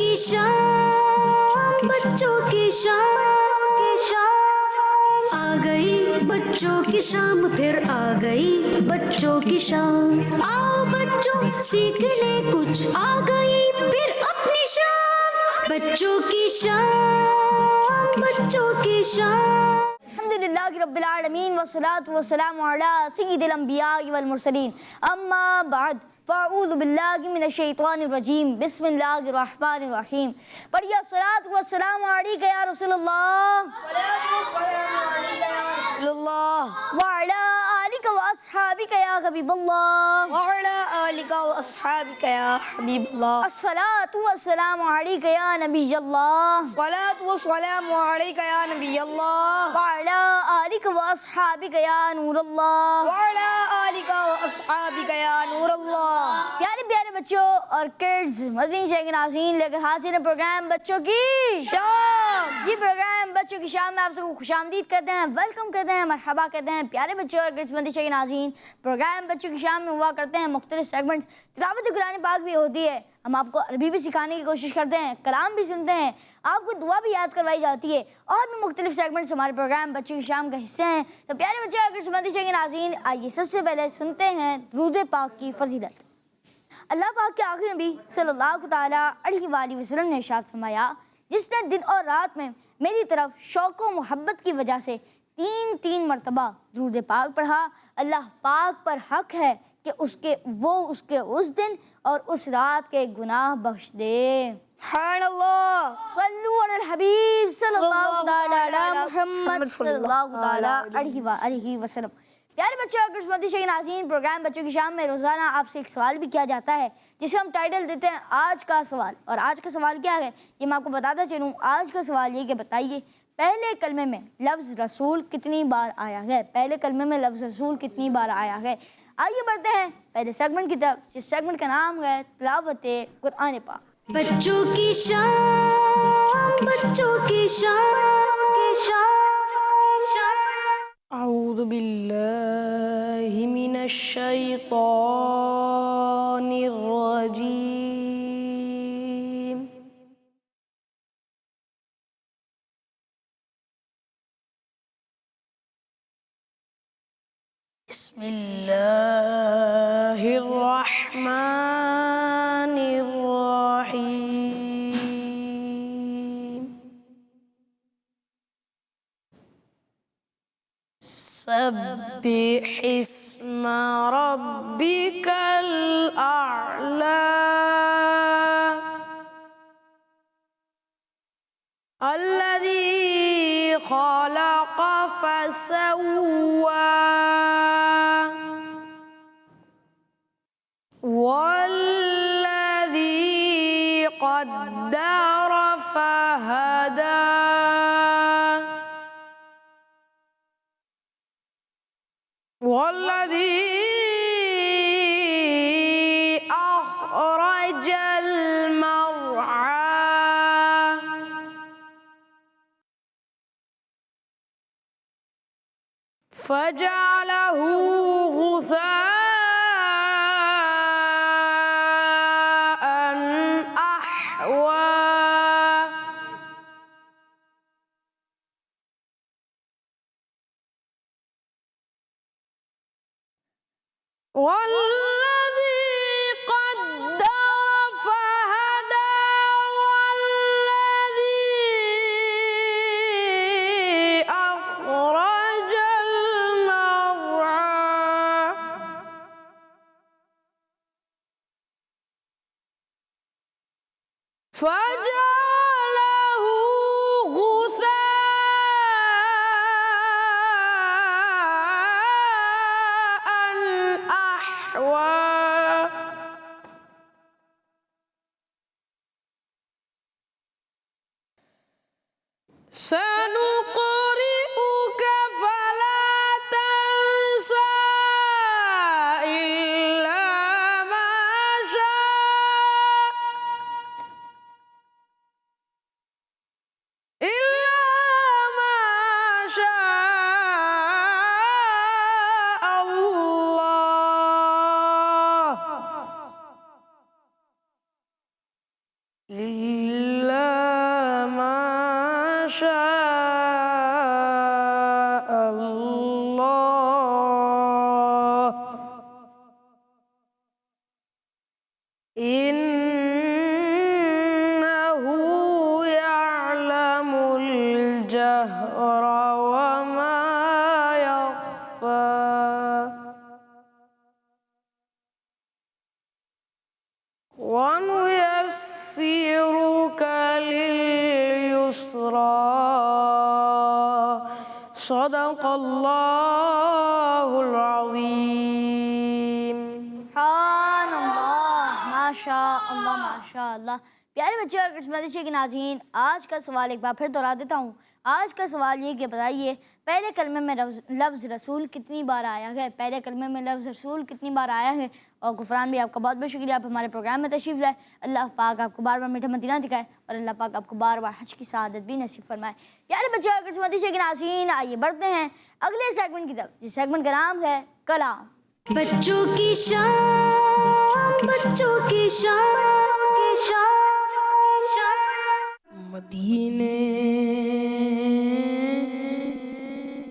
की शाम, बच्चों की शाम, आ गई बच्चों की शाम, फिर आ गई बच्चों की शाम। आओ बच्चों सीख ले कुछ, आ गई फिर अपनी शाम। बच्चों की शाम, बच्चों की शाम। अल्हम्दुलिल्लाहि रब्बिल आलमीन वस्सलातु वस्सलामु अला सय्यिदिल अंबिया वल मुरसलीन अम्मा बाद फ़अऊज़ु बिल्लाहि मिनश शैतानिर रजीम बिस्मिल्लाहिर रहमानिर रहीम। पढ़िए अस्सलातु वस्सलामु अलैका या रसूलल्लाह व अला आलिका व अस्हाबिका या हबीबल्लाह अस्सलातु वस्सलामु अलैका या नबियल्लाह व अला आलिका व अस्हाबिका या नूरल्लाह। प्यारे प्यारे बच्चों और किड्स, मदनी शेख नाज़रीन लेकर हाजिर है प्रोग्राम बच्चों की शाम। जी, प्रोग्राम बच्चों की शाम में आप सबको खुशामदीद करते हैं, वेलकम करते हैं, मरहबा कहते हैं। प्यारे बच्चों और किड्स, मदनी शेख नाज़रीन प्रोग्राम बच्चों की शाम में हुआ करते हैं मुख्तलिफ सेगमेंट्स। तिलावत कुरान पाक भी होती है, हम आपको अरबी भी सिखाने की कोशिश करते हैं, कलाम भी सुनते हैं, आपको दुआ भी याद करवाई जाती है, और भी मुख्तलिफ सेगमेंट्स हमारे प्रोग्राम बच्चों की शाम का हिस्से हैं। तो प्यारे बच्चों और किड्स, मदनी शेख नाज़रीन, आइए सबसे पहले सुनते हैं दुरूद पाक की फजीलत। अल्लाह पाक के आखिरी नबी सल्लल्लाहु तआला अलैहि वसल्लम ने इरशाद फरमाया, जिसने दिन और रात में मेरी तरफ शौक़ व मोहब्बत की वजह से तीन तीन मरतबा दुरूद पाक पढ़ा, अल्लाह पाक पर हक है कि उसके उस दिन और उस रात के गुनाह बख्श दे। सल्लु अलल हबीब सल्लल्लाहु तआला अला मुहम्मद सल्लल्लाहु तआला अलैहि वसल्लम। प्यारे बच्चों और मदनी शेख नाज़रीन, प्रोग्राम बच्चों की शाम में रोज़ाना आपसे एक सवाल भी किया जाता है, जिसे हम टाइटल देते हैं आज का सवाल। और आज का सवाल क्या है ये मैं आपको बताता चलूँ। आज का सवाल ये कि बताइए पहले कलमे में लफ्ज़ रसूल कितनी बार आया है। पहले कलमे में लफ्ज़ रसूल कितनी बार आया है। आइए बढ़ते हैं पहले सेगमेंट की तरफ, जिस सेगमेंट का नाम है तिलावत कुरान पाक। बच्चों की शाम, बच्चों की शाम। अऊज़ु बिल्लाहि मिनश शैतानिर रजीम। बिस्मिल्लाहिर रहमानिर रहीम। सब्बिह इस्मा रब्बिकल अअला अल्लज़ी खलक़ फसव्वा वल्लज़ी क़द्दर फहदा वल्लज़ी अख़रजल मर्आ फजअलहू गुसाअन अहवा वल्लज़ी क़द्दर फहदा वल्लज़ी अख़रजल मर्आ फजअलहू गुसाअन अहवा सनुक़रिउक फला तंसा इल्ला मा शाअ अल्लाह। सदक़ल्लाहुल अज़ीम। माशा अल्लाह। प्यारे बच्चों और मदरसे के नाज़रीन, आज का सवाल एक बार फिर दोहरा देता हूँ। आज का सवाल ये कि बताइए पहले कलमे में लफ्ज़ रसूल कितनी बार आया है। पहले कलमे में लफ्ज़ रसूल कितनी बार आया है। और गुफरान भी आपका बहुत बहुत शुक्रिया, आप हमारे प्रोग्राम में तशरीफ़ लाए। अल्लाह पाक आपको बार बार मीठा मदीना दिखाए और अल्लाह पाक आपको बार बार हज की सआदत भी नसीब फरमाए। प्यारे बच्चों और मदरसे के नाज़रीन, आइए बढ़ते हैं अगले सेगमेंट की तरफ, जिस सेगमेंट का नाम है कलाम। बच्चों की शाम, बच्चों की शाम। मदीने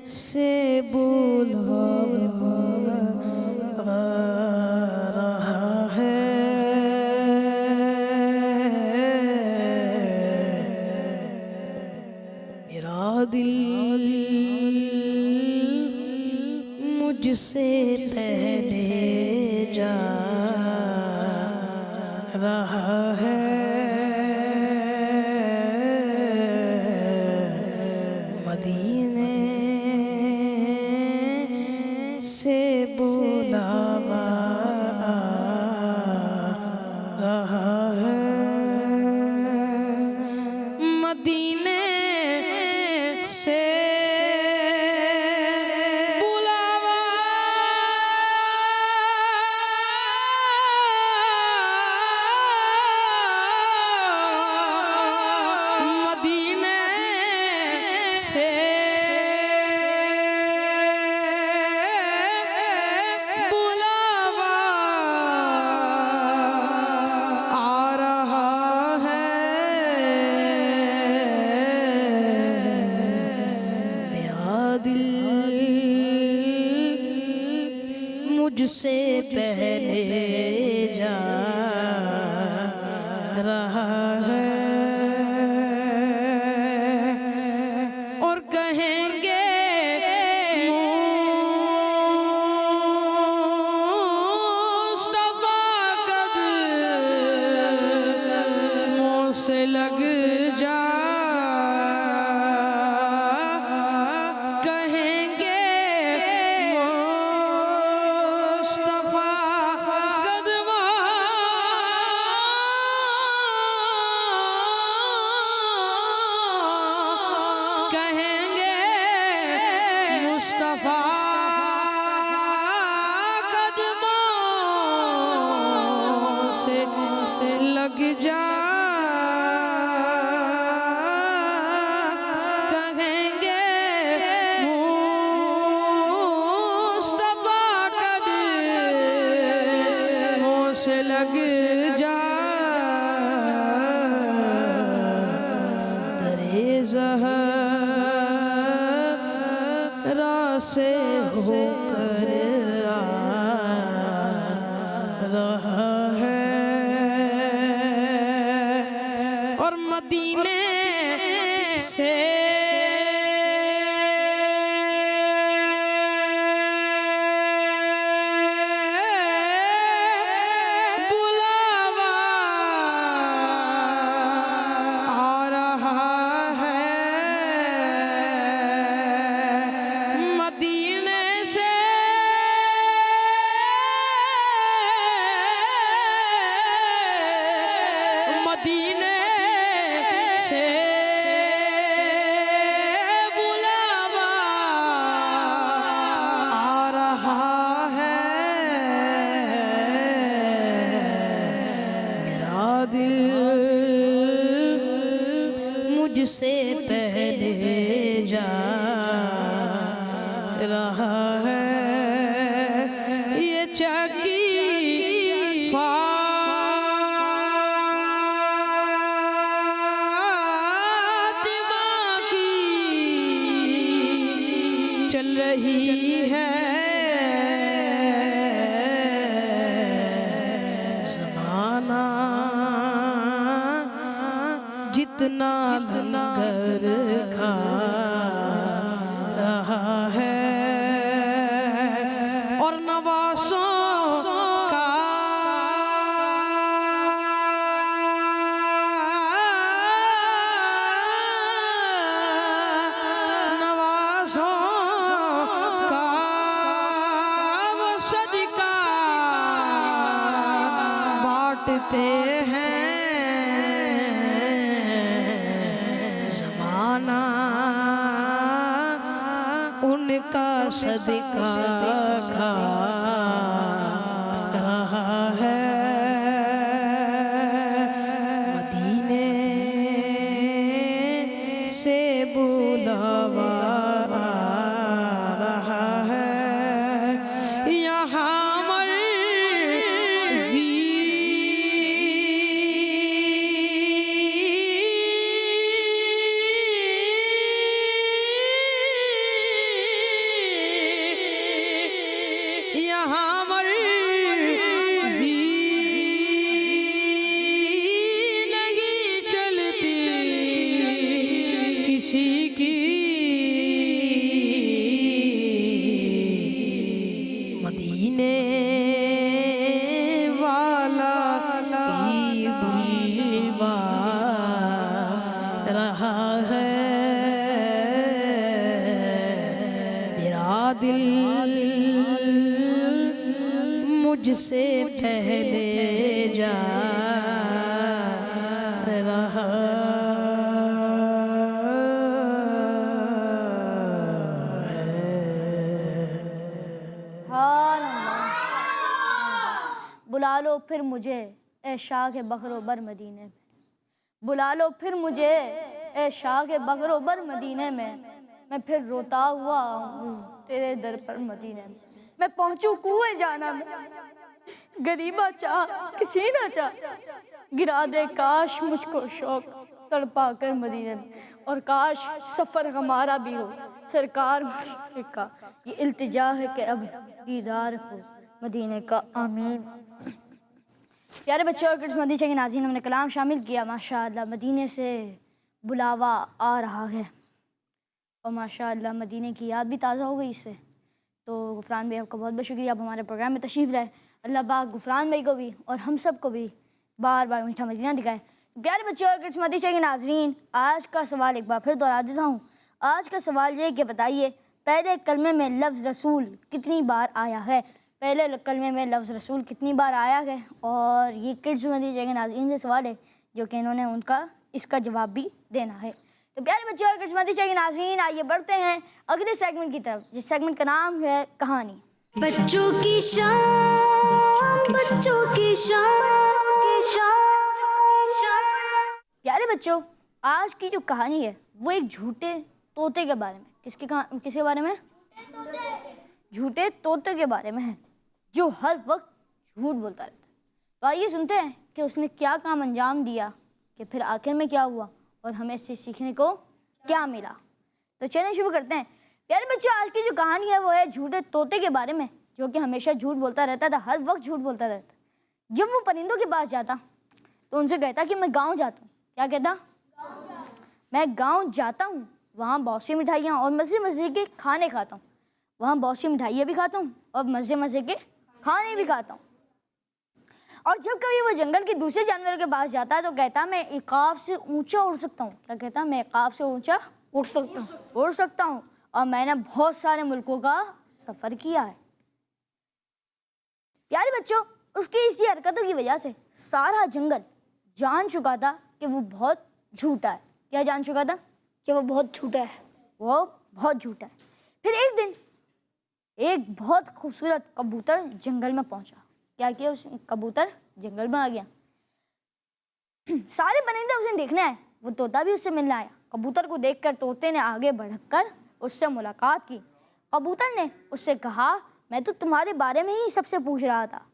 से बुलावा रहा है, मेरा दिल मुझसे पहले जा रहा है। मदीने से बुलावा रहा है, मदीने से बुलावा मदीने से बुलावा आ रहा है। मेरा दिल मुझसे पहले जा रहा है और कहेंगे मुस्तफा कद मुँह से लग जा, कहेंगे मुस्तफा कद कहेंगे मुस्तफा कदमों से लग जा, कहेंगे मुस्तफा कदमों से लग जा। दरे ज़हरा से होकर आ रहा है और मदीने से बुलावा आ रहा है। मदीने से मदीने से बुलावा आ रहा है। मेरा दिल मुझसे पहले जा रहा है। ये चकी फातिमा की चल रही है। ज़माना जितना लंगर खा रहा है और नवासों का नवासों आते हैं ज़माना उनका सदका खा रहा है। मदीने से बुलावा आ रहा है। यहाँ यहाँ मर्ज़ी नहीं चलती किसी की। मदीने वाला की बुलवा रहा है। मेरा दिल मुझसे पहले जा रहा बुला लो फिर मुझे ए शाह के बकरो बर मदीने में। बुला लो फिर मुझे ए शाह के बकरो बर मदीने में। मैं फिर रोता हुआ हूँ तेरे दर पर मदीने में। मैं पहुँचूँ कुएं जाना में, गरीबा चाह किसी ना चाह। गिरा दे काश मुझको शौक तड़पा कर मदीने में। और काश सफ़र हमारा भी हो सरकार मदीने का। ये इल्तिजा है कि अब दीदार हो मदीने का। आमीन। प्यारे बच्चों और मदीने के नाज़रीन, हमने कलाम शामिल किया। माशाअल्लाह मदीने से बुलावा आ रहा है और माशाअल्लाह मदीने की याद भी ताज़ा हो गई इससे। तो गुफ़रान भाई आपका बहुत बहुत शुक्रिया, आप हमारे प्रोग्राम में तशरीफ़ लाए। अल्लाह पाक गुफ़रान भाई को भी और हम सब को भी बार बार मीठा मदीना दिखाए। प्यारे बच्चों और मदीने के नाज़रीन, आज का सवाल एक बार फिर दोहरा देता हूँ। आज का सवाल ये कि बताइए पहले कलमे में लफ्ज़ रसूल कितनी बार आया है। पहले कलमे में लफ्ज़ रसूल कितनी बार आया है। और ये किड्स मदीने के नाज़रीन से सवाल है जो कि इन्होंने इसका जवाब भी देना है। तो प्यारे बच्चों और किड्स मदीने के नाज़रीन, आइए बढ़ते हैं अगले सेगमेंट की तरफ, जिस सेगमेंट का नाम है कहानी। बच्चों की शाम, बच्चों की शाम। प्यारे बच्चों, आज की जो कहानी है वो एक झूठे तोते के बारे में। किसके बारे में? झूठे तोते के बारे में है जो हर वक्त झूठ बोलता रहता है। तो आइए सुनते हैं कि उसने क्या काम अंजाम दिया, कि फिर आखिर में क्या हुआ और हमें इससे सीखने को क्या मिला। तो चलिए शुरू करते हैं। प्यारे बच्चों, आज की जो कहानी है वो है झूठे तोते के बारे में, जो कि हमेशा झूठ बोलता रहता था, हर वक्त झूठ बोलता रहता। जब वो परिंदों के पास जाता तो उनसे कहता कि मैं गाँव जाता हूँ। क्या कहता? मैं गाँव जाता हूँ, वहाँ बहुत सी मिठाइयाँ और मज़े मज़े के खाने खाता हूँ। वहाँ बहुत सी मिठाइयाँ भी खाता हूँ और मज़े मज़े के खाने भी खाता हूँ। और जब कभी वो जंगल के दूसरे जानवरों के पास जाता है तो कहता मैं इकाब से ऊंचा उड़ सकता हूँ। क्या कहता? मैं इकाब से ऊंचा उड़ सकता हूँ और मैंने बहुत सारे मुल्कों का सफ़र किया है। प्यारे बच्चों, उसकी इसी हरकतों की वजह से सारा जंगल जान चुका था कि वो बहुत झूठा है। क्या जान चुका था? कि वो बहुत झूठा है। वो बहुत झूठा है। फिर एक दिन एक बहुत खूबसूरत कबूतर जंगल में पहुंचा। क्या किया? उस कबूतर जंगल में आ गया। सारे परिंदे उसे देखने आए, वो तोता भी उससे मिलने आया। कबूतर को देखकर तोते ने आगे बढ़कर उससे मुलाकात की। कबूतर ने उससे कहा मैं तो तुम्हारे बारे में ही सबसे पूछ रहा था।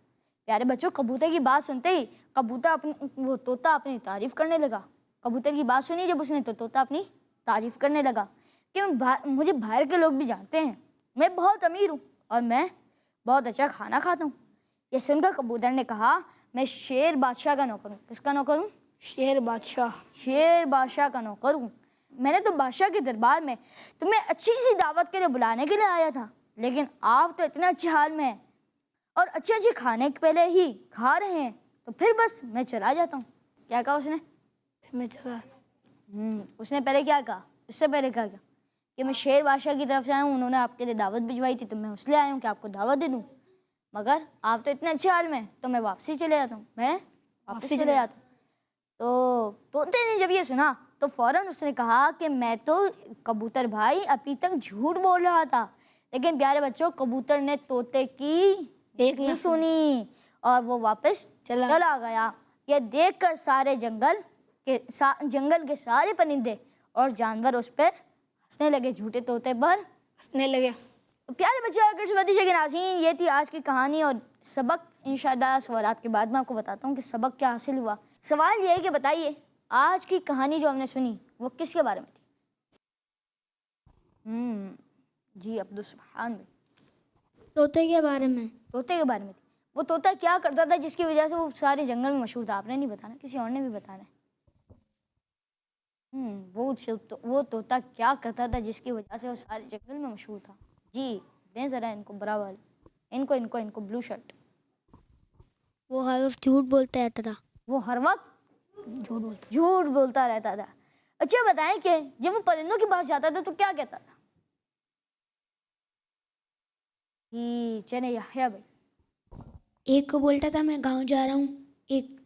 प्यारे बच्चों, कबूतर की बात सुनते ही वो तोता अपनी तारीफ करने लगा। कबूतर की बात सुनी जब उसने तो तोता अपनी तारीफ करने लगा कि मुझे बाहर के लोग भी जानते हैं, मैं बहुत अमीर हूँ और मैं बहुत अच्छा खाना खाता हूँ। ये सुनकर कबूतर ने कहा मैं शेर बादशाह का नौकर हूँ। किसका नौकर हूँ? शेर बादशाह का नौकर हूँ। मैंने तो बादशाह के दरबार में तुम्हें अच्छी सी दावत के लिए बुलाने के लिए आया था, लेकिन आप तो इतने अच्छे हाल में हैं और अच्छे अच्छे खाने पहले ही खा रहे हैं, तो फिर बस मैं चला जाता हूँ। क्या कहा उसने? मैं चला। उसने पहले क्या कहा? उससे पहले क्या कहा कि मैं शेर बादशाह की तरफ से आया हूँ, उन्होंने आपके लिए दावत भिजवाई थी तो मैं उसलिए आया हूँ कि आपको दावत दे दूँ, मगर आप तो इतने अच्छे हाल में, तो मैं वापसी चले जाता हूँ, मैं वापस चले जाता। तो तोते ने जब ये सुना तो फौरन उसने कहा कि मैं तो कबूतर भाई अभी तक झूठ बोल रहा था। लेकिन प्यारे बच्चों, कबूतर ने तोते की एक नहीं सुनी और वो वापस चला गया। ये देखकर सारे जंगल के सारे परिंदे और जानवर उस पर हंसने लगे, झूठे तोते पर हंसने लगे। तो प्यारे बच्चे के नाज़रीन, ये थी आज की कहानी और सबक। इंशाअल्लाह सवालात के बाद मैं आपको बताता हूँ कि सबक क्या हासिल हुआ। सवाल ये है कि बताइए आज की कहानी जो हमने सुनी वो किसके बारे में थी? जी अब्दुल सुभान भाई, तोते के बारे में। तोते के बारे में थी। वो तोता क्या करता था जिसकी वजह से वो सारे जंगल में मशहूर था? आपने नहीं बताना, किसी और ने भी बताना है। वो तोता क्या करता था जिसकी वजह से वो सारे जंगल में मशहूर था? जी दें ज़रा इनको बराबर, इनको ब्लू शर्ट। वो हर वक्त झूठ बोलता रहता था। वो हर वक्त झूठ बोलता रहता था। अच्छा बताएं कि जब वो परिंदों के पास जाता था तो क्या कहता था? चले याह्या भाई। एक को बोलता था मैं गांव जा रहा हूँ, एक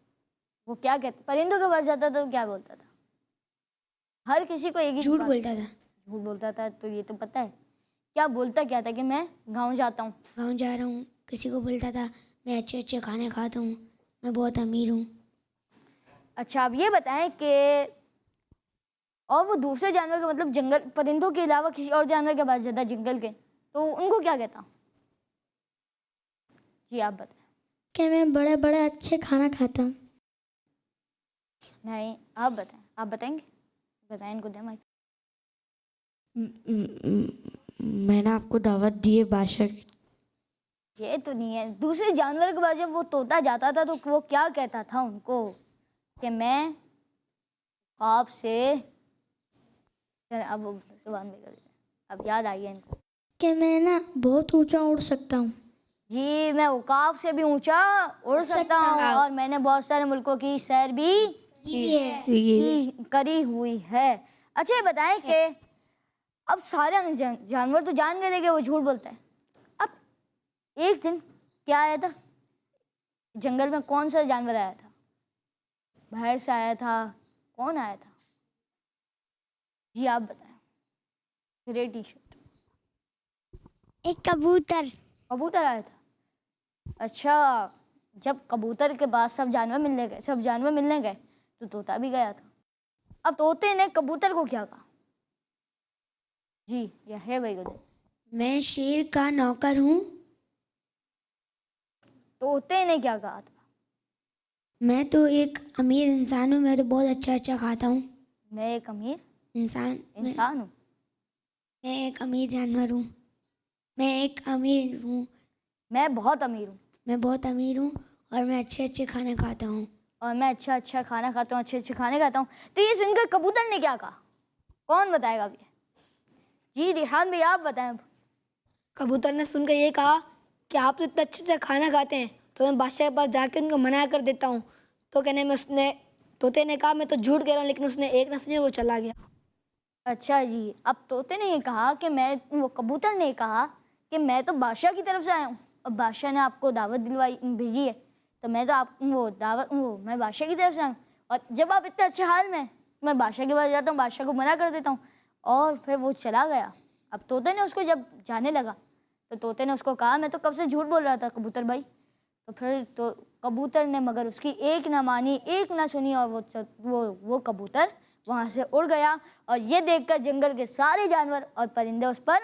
वो क्या कहता? परिंदों के पास जाता था तो क्या बोलता था? हर किसी को एक ही झूठ बोलता था। झूठ बोलता था। तो ये तो पता है क्या बोलता क्या था? कि मैं गांव जाता हूँ, गांव जा रहा हूँ। किसी को बोलता था मैं अच्छे अच्छे खाने खाता हूँ, मैं बहुत अमीर हूँ। अच्छा अब ये बताएं कि और वो दूसरे जानवर के मतलब जंगल परिंदों के अलावा किसी और जानवर के पास जाता जंगल के, तो उनको क्या कहता? जी आप बताएं। कि मैं बड़े बड़े अच्छे खाना खाता हूँ। नहीं आप बताएं, आप बताएंगे? बताएं इनको, दे माइक। मैंने आपको दावत दी है बादशाह की। ये तो नहीं है। दूसरे जानवर के पास जब वो तोता जाता था तो वो क्या कहता था उनको? कि मैं ख्वाब से अब जुबान में कर, अब याद आई है इनको कि मैं ना बहुत ऊंचा उड़ सकता हूँ। जी मैं औकाफ से भी ऊंचा उड़ सकता हूँ और मैंने बहुत सारे मुल्कों की सैर भी करी हुई है। अच्छा ये बताएं कि अब सारे जानवर तो जान गए थे कि वो झूठ बोलता है। अब एक दिन क्या आया था जंगल में? कौन सा जानवर आया था? बाहर से आया था? कौन आया था? जी आप बताएं। Red T shirt. एक कबूतर। कबूतर आया था। अच्छा जब कबूतर के पास सब जानवर मिलने गए तो तोता भी गया था। अब तोते ने कबूतर को क्या कहा? जी यह है भाई को। मैं शेर का नौकर हूँ। तोते ने क्या कहा था? मैं तो एक अमीर इंसान हूँ, मैं तो बहुत अच्छा अच्छा खाता हूँ। मैं एक अमीर इंसान हूँ। मैं एक अमीर जानवर हूँ। मैं एक अमीर हूँ। मैं बहुत अमीर हूँ। मैं बहुत अमीर हूँ और मैं अच्छे अच्छे खाने खाता हूँ। और मैं अच्छा अच्छा खाना खाता हूँ, अच्छे अच्छे खाने खाता हूँ। तो ये सुनकर कबूतर ने क्या कहा? कौन बताएगा अभी? जी रिहान भाई आप बताएं। कबूतर ने सुनकर ये कहा कि आप तो इतना अच्छे से खाना खाते हैं तो मैं बादशाह के पास जाकर उनको मना कर देता हूँ। तो कहने में उसने तोते ने कहा मैं तो झूठ कह रहा हूँ, लेकिन उसने एक न सुनी, वो चला गया। अच्छा जी अब तोते ने ये कहा कि कबूतर ने कहा कि मैं तो बादशाह की तरफ से आया हूँ और बादशाह ने आपको दावत भेजी है, तो मैं तो मैं बादशाह की तरफ से आया हूँ और जब आप इतने अच्छे हाल में, मैं बादशाह के पास जाता हूँ, बादशाह को मना कर देता हूँ और फिर वो चला गया। अब तोते ने उसको जब जाने लगा तो तोते ने उसको कहा मैं तो कब से झूठ बोल रहा था कबूतर भाई। तो फिर तो कबूतर ने मगर उसकी एक ना मानी, एक ना सुनी और वो कबूतर वहाँ से उड़ गया और ये देखकर जंगल के सारे जानवर और परिंदे उस पर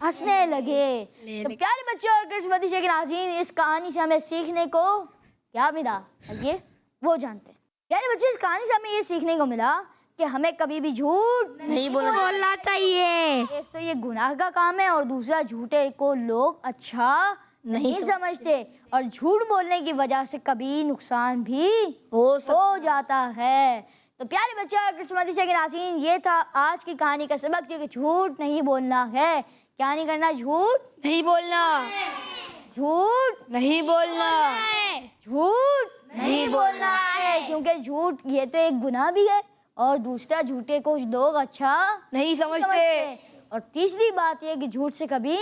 हंसने लगे। तो प्यारे बच्चे और कृष्णवती के नाज़रीन, इस कहानी से हमें सीखने को क्या मिला ये वो जानते हैं। प्यारे बच्चे इस कहानी से हमें ये सीखने को मिला कि हमें कभी भी झूठ नहीं बोलना चाहिए। एक तो ये गुनाह का काम है और दूसरा झूठे को लोग अच्छा नहीं समझते और झूठ बोलने की वजह से कभी नुकसान भी हो जाता है। तो प्यारे बच्चे और कृष्णवती के नाज़रीन, ये था आज की कहानी का सबक जो कि झूठ नहीं बोलना है। क्या नहीं करना? झूठ नहीं बोलना, झूठ नहीं बोलना, झूठ नहीं बोलना है, क्योंकि झूठ ये तो एक गुनाह भी है और दूसरा झूठे को लोग अच्छा नहीं समझते। और तीसरी बात ये कि झूठ से कभी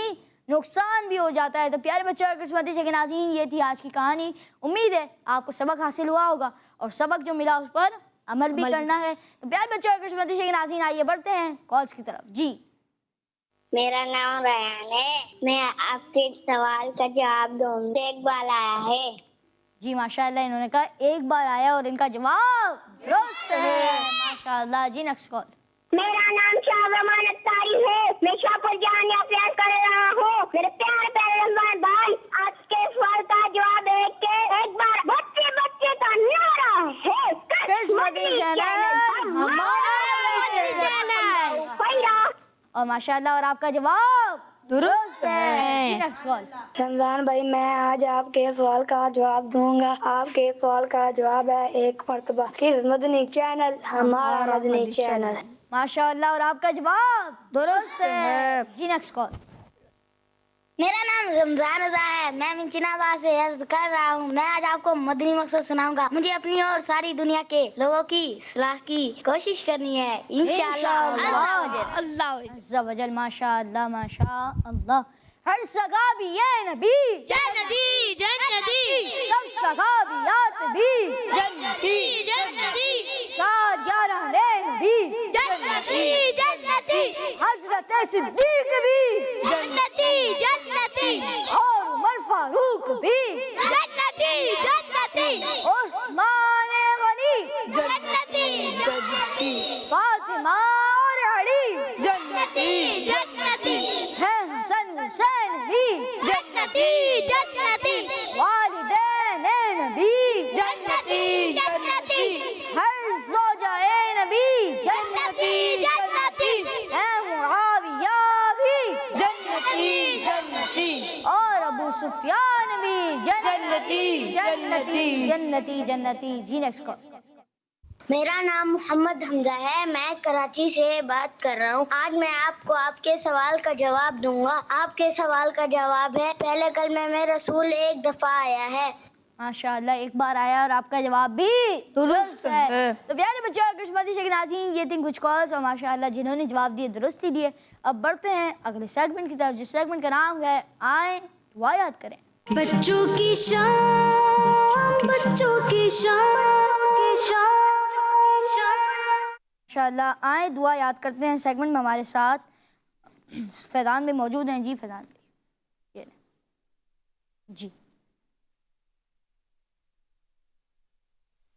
नुकसान भी हो जाता है। तो प्यारे बच्चों और कृष्णवती के नाज़रीन, ये थी आज की कहानी। उम्मीद है आपको सबक हासिल हुआ होगा और सबक जो मिला उस पर अमल भी करना है। तो प्यारे बच्चों और किस्मती शेख नाज़रीन, आइए बढ़ते हैं कॉल्स की तरफ। जी मेरा नाम रयान है। मैं आपके सवाल का जवाब दूंगा। एक बार आया है। जी माशाल्लाह, इन्होंने कहा एक बार आया और इनका जवाब दुरुस्त है। माशाल्लाह। जी नेक्स्ट कॉल। मेरा नाम शाहजमान अत्तारी है। मैं शाहपुर जाने अभ्यास कर रहा हूँ। मेरे प्यारे प्यारे रमजान भाई, आज के सवाल का जवाब है कि एक बार बच्चे बच्चे का नारा है। किस्मती चैनल हमारा चैनल। और माशाल्लाह, और आपका जवाब दुरुस्त है। जी नेक्स्ट कॉल। रमजान भाई, मैं आज आपके सवाल का जवाब दूंगा। आपके सवाल का जवाब है एक मर्तबा। किस मदनी चैनल? हमारा मदनी चैनल। माशाल्लाह, और आपका जवाब दुरुस्त है। जी नेक्स्ट कॉल। मेरा नाम रमजान रजा है। मैं मिंचिनाबाद से अर्ज कर रहा हूँ। मैं आज आपको मदनी मकसद सुनाऊंगा। मुझे अपनी और सारी दुनिया के लोगों की सलाह की कोशिश करनी है, इंशाअल्लाह। अज़्ज़ा वजल। माशाअल्लाह माशाअल्लाह। हर सगाबिये नबी जन्नती जन्नती सब सगाबियात भी जन्नती जन्नती 411 रे नबी जन्नती जन्नती हज़रत सिद्दीक भी जन्नती जन्नती और उमर फारूक भी जन्नती जन्नती उस्मान गनी जन्नती जन्नती फातिमा और अली जन्नती जन्नती है हसन हुसैन भी जन्नती जन्नती वालिदैन नबी जन्नती जन्नती हर ज़ौजाए नबी जन्नती जन्नती है मुआविया भी जन्नती जन्नती और अबू सुफियान भी जन्नती जन्नती जन्नती जन्नती। जी नेक्स्ट कॉल। मेरा नाम मोहम्मद हमजा है। मैं कराची से बात कर रहा हूँ। आज मैं आपको आपके सवाल का जवाब दूंगा। आपके सवाल का जवाब है, पहले कलमे में रसूल एक दफा आया है। माशाअल्लाह, एक बार आया और आपका जवाब भी दुरुस्त है। तो प्यारे बच्चों और किस्मती शेख नाज़रीन, ये थी कुछ कॉल्स और माशाअल्लाह जिन्होंने जवाब दिए दुरुस्त ही दिए। अब बढ़ते हैं अगले सेगमेंट की तरफ, जिस सेगमेंट का नाम है आए दुआ याद करें। बच्चों की शाम, बच्चों की शाम। माशाअल्लाह, आए दुआ याद करते हैं सेगमेंट में हमारे साथ फैज़ान भी मौजूद हैं। जी फैज़ान ये जी।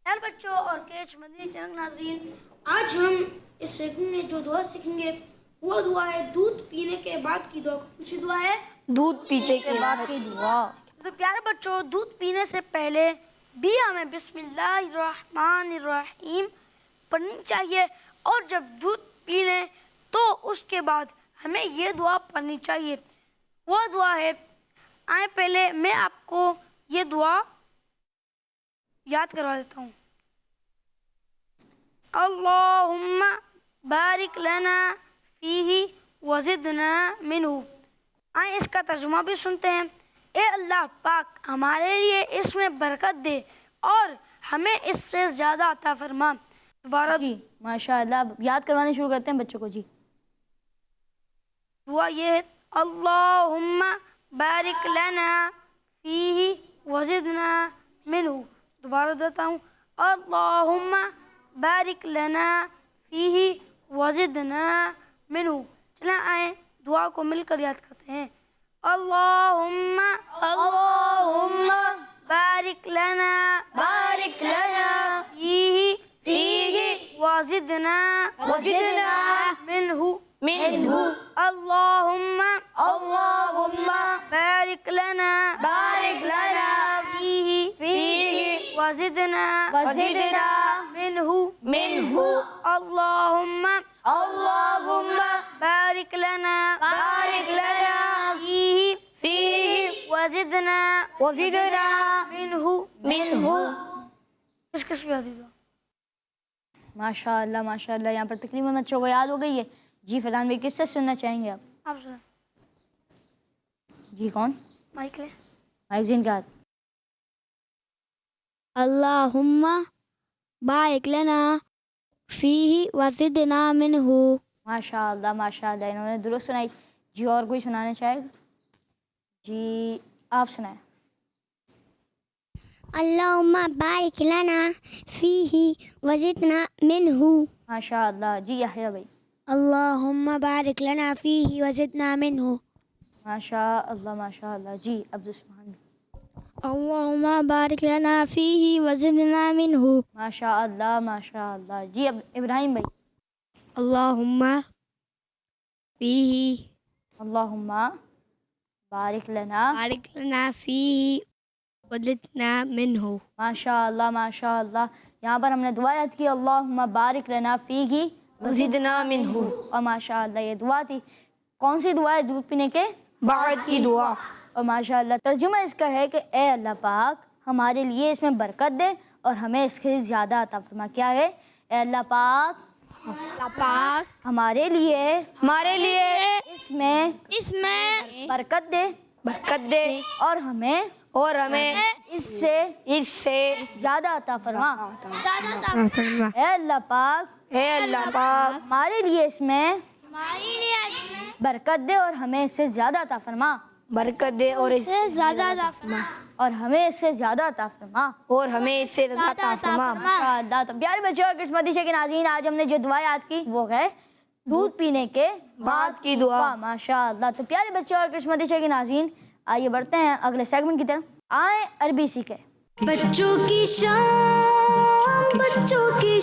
यार बच्चों और केच मदनी चैनल नाज़रीन, आज हम इस सेगमेंट में जो दुआ सीखेंगे वो दुआ है दूध पीने के बाद की दुआ। कौन सी दुआ है? दूध पीते के बाद की दुआ। तो प्यारे बच्चों, दूध पीने से पहले भी हमें बिस्मिल्लाहिर्रहमानिर्रहीम पढ़नी चाहिए और जब दूध पी लें तो उसके बाद हमें ये दुआ पढ़नी चाहिए। वो दुआ है, आए पहले मैं आपको ये दुआ याद करवा देता हूँ। अल्लाहुम्मा बारिक लना फीही वज़िदना मिन्हु। आए इसका तर्जुमा भी सुनते हैं। ए अल्लाह पाक, हमारे लिए इसमें बरकत दे और हमें इससे ज़्यादा अता फरमा। दोबारा जी माशाअल्लाह, याद करवाने शुरू करते हैं बच्चों को। जी दुआ ये है, अल्लाहुम्मा बारिक लना फीही वज़िदना मिन्हु। दोबारा देता हूँ, अल्लाहुम्मा बारिक लना फीही वज़िदना मिन्हु। चला आए दुआ को मिलकर याद करते हैं। अल्लाहुम्मा अल्लाहुम्मा बारिक लना फीही वज़िदना मिन्हु। अल्लाहुम्मा बारिक लना फीही वज़िदना मिन्हु। अल्लाहुम्मा बारिक लना फीही वज़िदना मिन्हु। किस याद है? माशाअल्लाह माशाअल्लाह, यहाँ पर तकरीबन बच्चों को याद हो गई है। जी फैज़ान भाई, किससे सुनना चाहेंगे आप? आप सुन जी कौन? माइक ले। माइक जिन का अल्लाहुम्मा बारिक लना फीही वज़िदना मिन्हु। माशाअल्लाह माशाअल्लाह, इन्होंने दुरुस्त सुनाई। जी और कोई सुनाना चाहेगा? जी आप सुनाएं। अल्लाहुम्मा बारिक लना फीही वज़िदना मिन्हु। माशाअल्लाह। जी याह्या भाई। अल्लाहुम्मा बारिक लना फीही वज़िदना मिन्हु। माशाअल्लाह माशाअल्लाह। जी अब्दुस्मान भाई। अल्लाहुम्मा बारिक लना फीही वज़िदना मिन्हु। माशाअल्लाह माशाअल्लाह। जी अब इब्राहिम भाई। अल्लाहुम्मा फीही अल्लाहुम्मा बारिक लना बारिक लना फीही वज़िदना मिन्हु। माशाअल्लाह माशाअल्लाह। यहाँ पर हमने दुआ याद की, अल्लाहुम्मा बारिक लना फीही वज़िदना मिन्हु। और माशाअल्लाह ये दुआ थी। कौन सी दुआ है? दूध पीने के बाद की दुआ। और माशाअल्लाह तर्जुमा इसका है कि ए अल्लाह पाक हमारे लिए इसमें बरकत दे और हमें इससे ज़्यादा अता फरमा। क्या है? ए अल्लाह पाक हमारे लिए इसमें बरकत दे और हमें इससे ज़्यादा अता फरमा। ए अल्लाह पाक हमारे लिए इसमें बरकत दे और हमें इससे ज़्यादा अता फरमा। बरकत दे और इससे ज़्यादा अता फरमा। और हमें इससे ज़्यादा अता फरमा। और हमें इससे ज़्यादा अता फरमा। माशाअल्लाह। तो प्यारे बच्चों और किस्मती के नाज़रीन, आज हमने जो दुआ याद की वो है दूध पीने के बाद की दुआ। माशाअल्लाह। तो प्यारे बच्चों और किस्मती के नाज़रीन, आइए बढ़ते हैं अगले सेगमेंट की तरफ। आए अरबी सीखे। बच्चों की शान, बच्चों की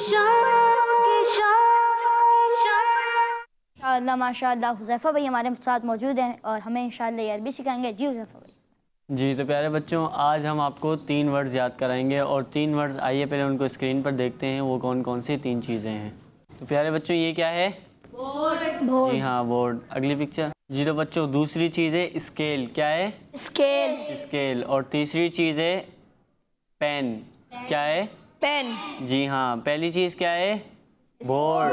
माशाअल्लाह माशाअल्लाह। हुज़ैफ़ा भाई हमारे साथ मौजूद हैं और हमें इंशाअल्लाह ये अरबी सिखाएंगे। जी हुज़ैफ़ा भाई। जी तो प्यारे बच्चों, आज हम आपको 3 वर्ड्स याद कराएंगे और 3 वर्ड्स आइए पहले उनको स्क्रीन पर देखते हैं वो कौन कौन सी 3 चीज़ें हैं। तो प्यारे बच्चों ये क्या है? बोर्ड। जी हाँ बोर्ड। अगली पिक्चर। जी तो बच्चों दूसरी चीज़ है स्केल। क्या है? स्केल। और तीसरी चीज़ है पेन। क्या है? पेन। जी हाँ। पहली चीज़ क्या है? बोर्ड।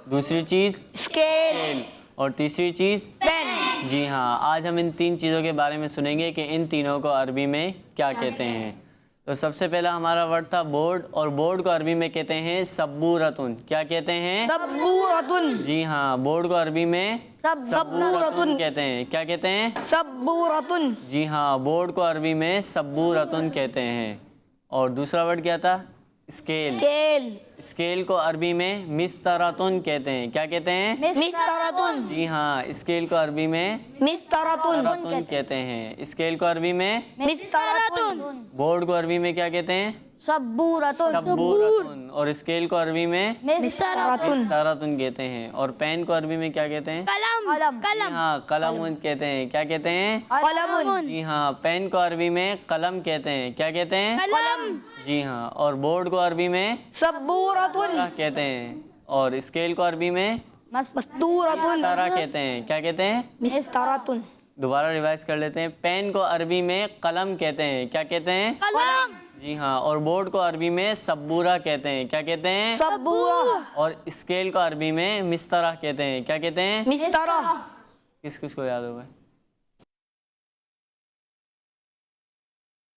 दूसरी चीज़ स्केल और तीसरी चीज़ पेन। जी हाँ। आज हम इन 3 चीज़ों के बारे में सुनेंगे कि इन तीनों को अरबी में क्या कहते हैं। तो सबसे पहला हमारा वर्ड था बोर्ड, और बोर्ड को अरबी में कहते हैं सब्बूरतुन। क्या कहते हैं? सब्बूरतुन। जी हाँ। बोर्ड को अरबी में सब्बूरतुन कहते हैं। क्या कहते हैं? सब्बूरतुन। जी हाँ। बोर्ड को अरबी में सब्बूरतुन कहते हैं। और दूसरा वर्ड क्या था? स्केल को अरबी में मिस्तरतुन कहते हैं। क्या कहते हैं? मिस्तरतुन। जी हाँ। स्केल को अरबी में मिस्तरतुन कहते हैं। स्केल को अरबी में मिस्तरतुन। बोर्ड को अरबी में क्या कहते हैं? सब्बूरतुन। और स्केल को अरबी में मिस्तरतुन कहते हैं। और पेन को अरबी में क्या कहते हैं? कलम। हाँ कलम कहते हैं। क्या कहते हैं? कलम। जी हाँ। पेन को अरबी में कलम कहते हैं। क्या कहते हैं? कलम। जी हाँ। और बोर्ड को अरबी में सब्बूरतुन कहते हैं। और स्केल को अरबी में मस्तूरतुन कहते हैं। क्या कहते हैं? मिस्तरतुन। दोबारा रिवाइज कर लेते हैं। पेन को अरबी में कलम कहते हैं। क्या कहते हैं? कलम। जी हाँ। और बोर्ड को अरबी में सब्बूरा कहते हैं। क्या कहते हैं? सब्बूरा। और स्केल को अरबी में मिस्तरा कहते हैं। क्या कहते हैं? मिस्तरा। किस किस को याद होगा?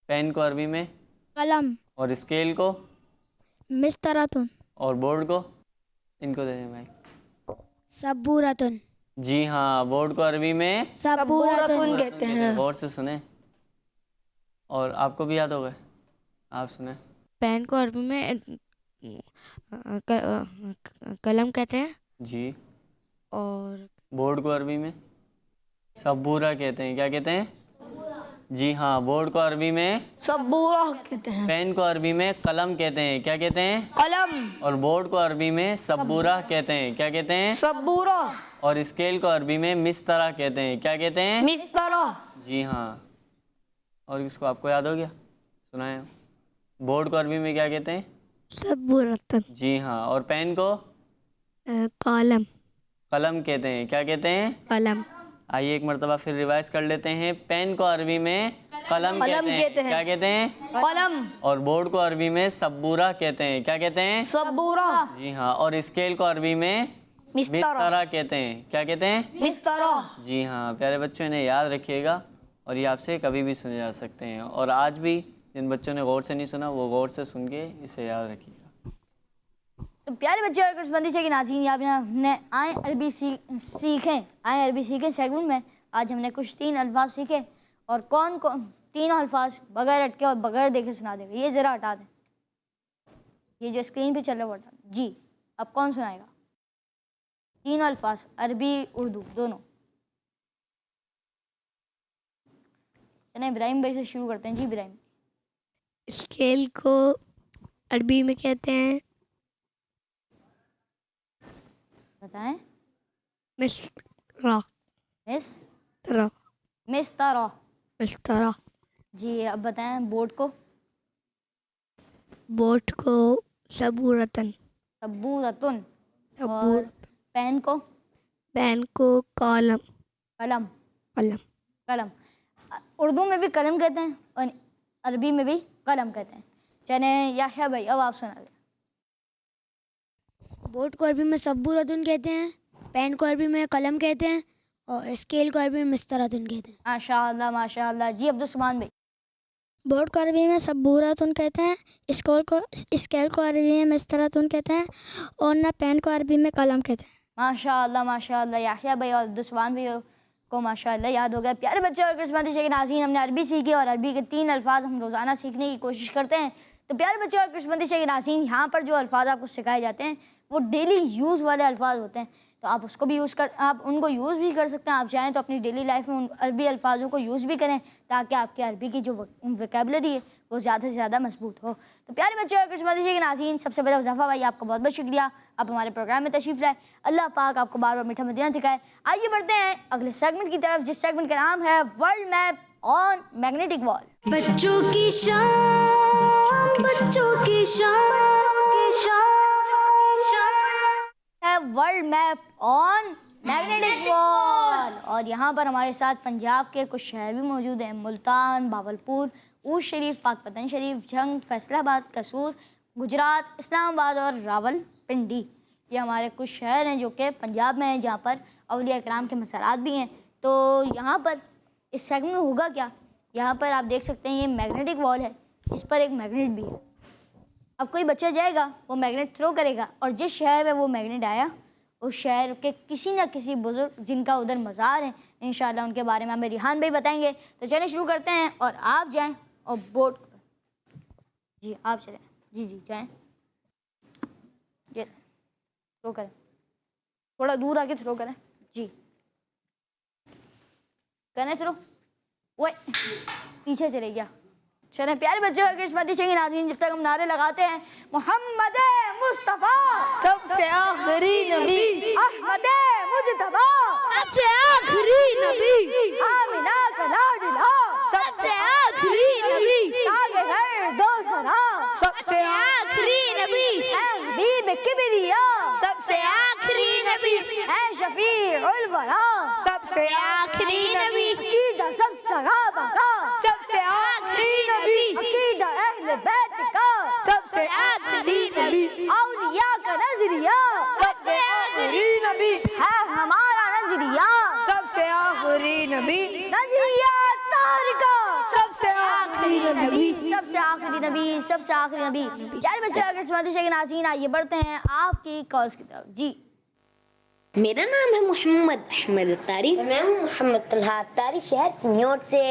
पेन को अरबी में कलम और स्केल को मिस्तरतुन और बोर्ड को, इनको दे दें भाई। सब्बूरतुन। जी हाँ। बोर्ड को अरबी में सब्बूरतुन कहते हैं। गौर से सुने और आपको भी याद होगा, आप सुने। पेन को अरबी में कलम कहते हैं। जी। और बोर्ड को अरबी में सब्बूरा कहते हैं। क्या कहते हैं? जी हाँ। बोर्ड को अरबी में सब्बूरा कहते हैं। पेन को अरबी में कलम कहते हैं। क्या कहते हैं? कलम। और बोर्ड को अरबी में सब्बूरा कहते हैं। क्या कहते हैं? सब्बूरा। और स्केल को अरबी में मिस्तरा कहते हैं। क्या कहते हैं? मिस्तरा। जी हाँ। और किसको आपको याद हो गया? सुनाए। बोर्ड को अरबी में क्या कहते हैं? सब्बूरतुन। जी हाँ। और पेन को कलम कहते हैं। क्या कहते हैं? कलम। आइए एक मरतबा फिर रिवाइज कर लेते हैं। पेन को अरबी में कलम कहते हैं। क्या कहते हैं? कलम। और बोर्ड को अरबी में सब्बूरा कहते हैं। क्या कहते हैं? सब्बूरा। जी हाँ। और स्केल को अरबी में मिस्तरा कहते हैं। क्या कहते हैं? मिस्तरा। जी हाँ। प्यारे बच्चों, इन्हें याद रखिएगा और ये आपसे कभी भी सुने जा सकते हैं। और आज भी जिन बच्चों ने गौर से नहीं सुना वो गौर से सुन के इसे याद रखिएगा। तो प्यारे बच्चे और कुछ के नाज़रीन, यहाँ पे हमने आए अरबी सीखें सेगमेंट में आज हमने कुछ 3 अल्फाज सीखे। और कौन कौन तीनों अल्फाज बगैर अटके और बगैर देखे सुना देगा। ये ज़रा हटा दें, ये जो स्क्रीन पे चल रहा है वो हटा दें। जी, अब कौन सुनाएगा? तीनों अल्फाज, अरबी उर्दू दोनों। चलें इब्राहिम भाई से शुरू करते हैं। जी इब्राहिम। स्केल को अरबी में कहते हैं बताएं। मिस्रा। मिस्रा। मिस्तरा। मिस्तरा। जी अब बताएं बोट को। बोट को सबूरतन। सबूरतुन। और सबूर। पेन को। पेन को कलम। कलम। कलम। कलम। उर्दू में भी कलम कहते हैं और अरबी में भी कलम कहते हैं। चले याह्या भाई अब आप सुना दें। बोट को अरबी में सबूरतुन कहते हैं, पेन को अरबी में कलम कहते हैं और स्केल को अरबी में मिस्तरातुन कहते हैं। माशाअल्लाह माशाअल्लाह। जी अब्दुल भाई। बोर्ड को अरबी में सबूरतुन कहते हैं, स्केल को अरबी में मिस्तरातुन कहते हैं और ना पेन को अरबी में कलम कहते हैं। माशाअल्लाह माशाअल्लाह। याह्या भाई और अब्दुल भाई को माशाअल्लाह याद हो गया। प्यारे बच्चे और किस्मती शेख नाज़रीन, हमने अरबी सीखी और अरबी के 3 अल्फाज हम रोज़ाना सीखने की कोशिश करते हैं। तो प्यारे बच्चे और किस्मती शेख नाज़रीन, यहाँ पर जो अल्फाज आपको सिखाए जाते हैं वो डेली यूज़ वाले अल्फाज होते हैं। तो आप उसको भी आप उनको यूज़ भी कर सकते हैं। आप चाहें तो अपनी डेली लाइफ में उन अरबी अल्फाजों को यूज़ भी करें ताकि आपकी अरबी की जो वोकैबुलरी है वो ज़्यादा से ज़्यादा मजबूत हो। तो प्यारे बच्चे और किस्मती शेख नाज़रीन, सबसे पहले मुज़फ़्फ़र भाई आपका बहुत बहुत शुक्रिया, आप हमारे प्रोग्राम में तशरीफ़ लाए। अल्लाह पाक आपको बार बार मीठा मदीना दिखाए। आइए बढ़ते हैं अगले सेगमेंट की तरफ, जिस सेगमेंट का नाम है world map on magnetic wall. बच्चों की शान, बच्चों की शान है world map on magnetic wall. और यहाँ पर हमारे साथ पंजाब के कुछ शहर भी मौजूद हैं। मुल्तान, बावलपुर, ऊज शरीफ, पाकपतन शरीफ, जंग, फैसलाबाद, कसूर, गुजरात, इस्लामाबाद और रावलपिंडी। ये हमारे कुछ शहर हैं जो कि पंजाब में हैं, जहाँ पर औलिया इकराम के मज़ारात भी हैं। तो यहाँ पर इस सेगमेंट में होगा क्या, यहाँ पर आप देख सकते हैं ये मैग्नेटिक वॉल है, इस पर एक मैग्नेट भी है। अब कोई बच्चा जाएगा, वो मैग्नेट थ्रो करेगा और जिस शहर में वो मैग्नेट आया उस शहर के किसी न किसी बुजुर्ग जिनका उधर मज़ार है, इंशाल्लाह उनके बारे में हमें रिहान भाई बताएंगे। तो चलिए शुरू करते हैं और आप जाएं और बोट। जी आप चलें। जी जी जाएं, ये थ्रो करें, थोड़ा दूर आके थ्रो करें। जी करें थ्रो, वो पीछे चले गया। चलें प्यारे बच्चों और किस्मती शेख नाज़रीन, जब तक हम नारे लगाते हैं मोहम्मद मुस्तफ़ा सबसे आखिरी नबी, अहमद मुजतबा सबसे आखिरी नबी, आमिना का लाडला सबसे आखिरी नबी, आगे है दोसरा सबसे आखिरी नबी, हबीब किबरिया सबसे आखिरी नबी, है शफीउल वरा सबसे आखिरी नबी, कीदा सब सहाबा का सबसे आखिरी नबी, अकीदा अहले बैत का सबसे आखिरी नबी, औलिया का नजरिया सबसे आखिरी नबी, है हमारा नजरिया सबसे आखिरी नबी, नजरिया तार का सबसे आखिरी नबी, सबसे आखिरी नबी, सबसे आखिरी नबी। प्यारे बच्चे अगर किस्मती शेख नाज़रीन, आइए बढ़ते हैं आपकी कॉज की तरफ। जी मेरा नाम है मोहम्मद अहमद तारी। मैं हूँ मोहम्मद तलहा तारी, शहर चिन्योट से।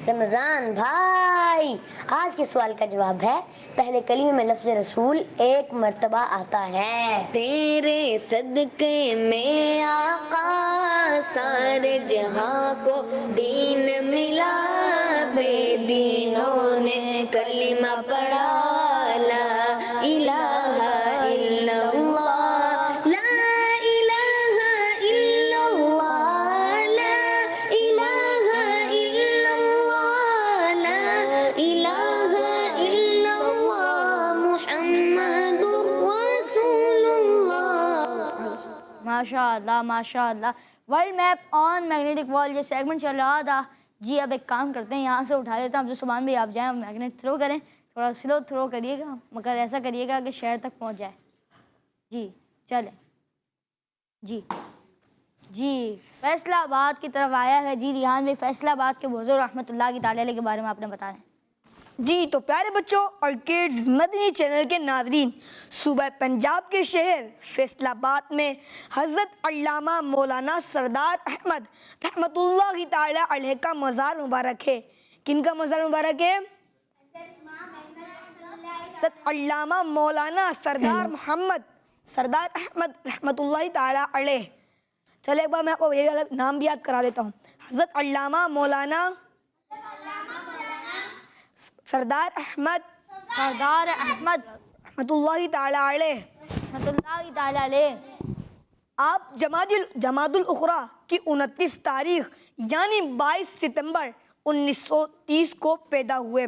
रमज़ान भाई, आज के सवाल का जवाब है पहले कलीमे में लफ्ज़ रसूल एक मर्तबा आता है। तेरे सदके में आका सारे जहां को दीन मिला, बेदीनों ने कलीमा पढ़ा, ला इलाहा इल्लल्लाह, माशाअल्लाह माशाअल्लाह। World map on magnetic wall ये सेगमेंट चल रहा था। जी अब एक काम करते हैं, यहाँ से उठा लेते हैं अब्दुल सुभान भाई, आप जाएं मैग्नेट थ्रो करें, थोड़ा स्लो थ्रो करिएगा मगर ऐसा करिएगा कि शहर तक पहुँच जाए। जी चलें। जी जी फैसलाबाद की तरफ आया है। जी रिहान भाई, फैसलाबाद के बुजुर्ग रहमतुल्लाह की ताला के बारे में आपने बताया। जी तो प्यारे बच्चों और किड्स मदनी चैनल के नाज़रीन, सूबा पंजाब के शहर फैसलाबाद में हज़रत अल्लामा मौलाना सरदार अहमद रहमतुल्लाह ताला अलैह का मज़ार मुबारक है। किनका मज़ार मुबारक है? अल्लामा मौलाना सरदार मोहम्मद सरदार अहमद रहमतुल्लाहि ताला अलैह। चलो एक बार मैं आपको ये वाला नाम भी याद करा देता हूँ। हज़रत अल्लामा मौलाना सरदार अहमद रहमतुल्लाहि ताला अलैह। आप जमादुल उखरा की 29 तारीख यानी 22 सितंबर 1930 को पैदा हुए।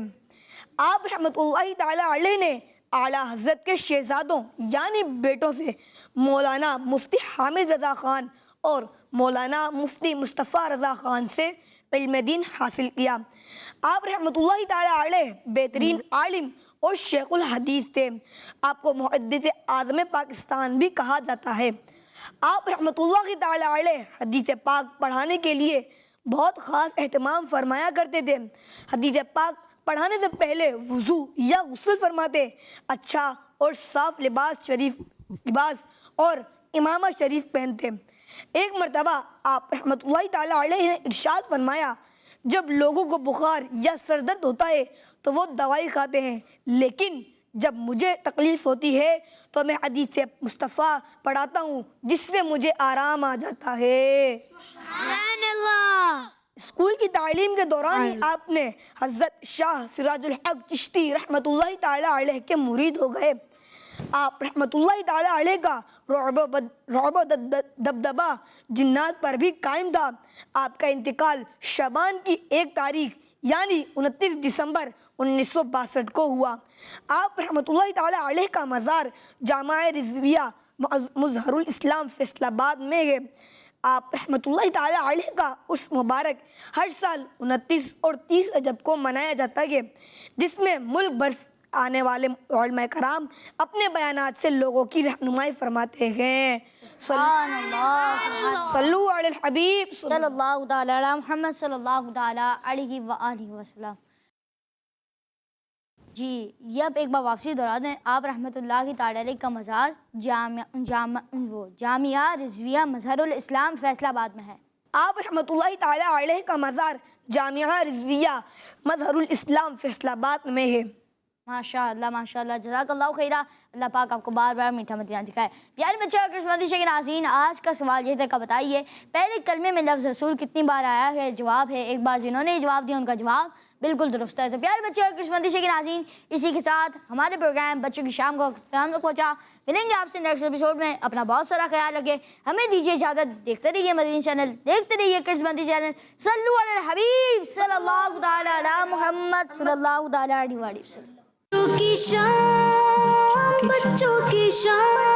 आप रहमतुल्लाहि ताला अलैह ने आला हज़रत के शहज़ादों यानी बेटों से मौलाना मुफ्ती हामिद रज़ा ख़ान और मौलाना मुफ्ती मुस्तफ़ा रज़ा ख़ान से इल्म दीन हासिल किया। आप रहमतुल्लाहि ताला अलैह बेहतरीन आलिम और शेखुल हदीस थे। आपको मुहद्दिस आज़म पाकिस्तान भी कहा जाता है। आप रहमतुल्लाहि ताला अलैह हदीस पाक पढ़ाने के लिए बहुत ख़ास एहतमाम फरमाया करते थे। हदीस पाक पढ़ाने से पहले वज़ू या गुस्ल फरमाते, अच्छा और साफ़ लिबास और इमामा शरीफ पहनते। एक मरतबा आप रहमतुल्लाहि ताला अलैह ने इरशाद फरमाया, जब लोगों को बुखार या सर दर्द होता है तो वो दवाई खाते हैं, लेकिन जब मुझे तकलीफ़ होती है तो मैं हदीस मुस्तफ़ा पढ़ाता हूँ जिससे मुझे आराम आ जाता है। स्कूल की तालीम के दौरान ही आपने हज़रत शाह सिराजुल हक चिश्ती रहमतुल्लाहि ताला अलैह के मुरीद हो गए। आप रहमतुल्लाहि ताला अलैह का रौब दबदबा जिन्नात पर भी कायम था। आपका इंतकाल शबान की 1 तारीख यानी 29 दिसंबर 1962 को हुआ। आप रहमतुल्लाहि ताला अलैह का मज़ार जामा रिज़विया मज़हरुल इस्लाम फैसलाबाद में है। आप रहमतुल्लाहि ताला अलैह का उर्स मुबारक हर साल 29 और 30 रजब को मनाया जाता है, जिसमें मुल्क भर आने वाले उलमा कराम अपने बयानात से लोगों की रहनुमाई फरमाते हैं। सल्लल्लाहु अलैहि हबीब सल्लल्लाहु ताला अला मुहम्मद सल्लल्लाहु ताला अलैहि व आलिहि वसल्लम। जी, ये अब एक बार वापसी दोहरा दें। आप रहमतुल्लाहि ताला अलैह का मज़ार जामिया रिज़विया मज़हरुल इस्लाम फैसलाबाद में है। आप रहमतुल्लाहि ताला अलैह का मज़ार जामिया रिज़विया मज़हरुल इस्लाम फैसलाबाद में है। माशाअल्लाह माशाअल्लाह, जज़ाकल्लाहु खैरा। अल्लाह पाक आपको बार बार मीठा मदीना दिखाए। प्यारे बच्चों और किस्मती शेख नाज़रीन, आज का सवाल ये था, बताइए पहले कलमे में लफ्ज़ रसूल कितनी बार आया है? जवाब है एक बार। जिन्होंने जवाब दिया उनका जवाब बिल्कुल दुरुस्त है। तो प्यारे बच्चों और किस्मती शेख नाज़रीन, इसी के साथ हमारे प्रोग्राम बच्चों की शाम को इख्तिताम तक पहुँचा। मिलेंगे आपसे नेक्स्ट एपिसोड में। अपना बहुत सारा ख्याल रखें, हमें दीजिए इजाज़त। देखते रहिए मदनी चैनल, देखते रहिए किड्स मदनी चैनल। सल्लु अला हबीब सल्लल्लाहु ताला अला मुहम्मद सल्लल्लाहु ताला अलैहि वसल्लम। बच्चों की शाम, बच्चों की शाम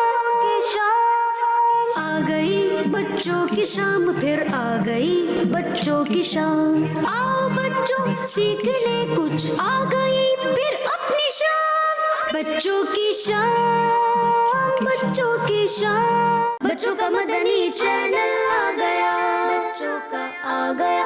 आ गई, बच्चों की शाम फिर आ गई, बच्चों की शाम। आओ बच्चों सीख ले कुछ, आ गई फिर अपनी शाम। बच्चों की शाम, बच्चों की शाम, बच्चों का मदनी चैनल आ गया, बच्चों का आ गया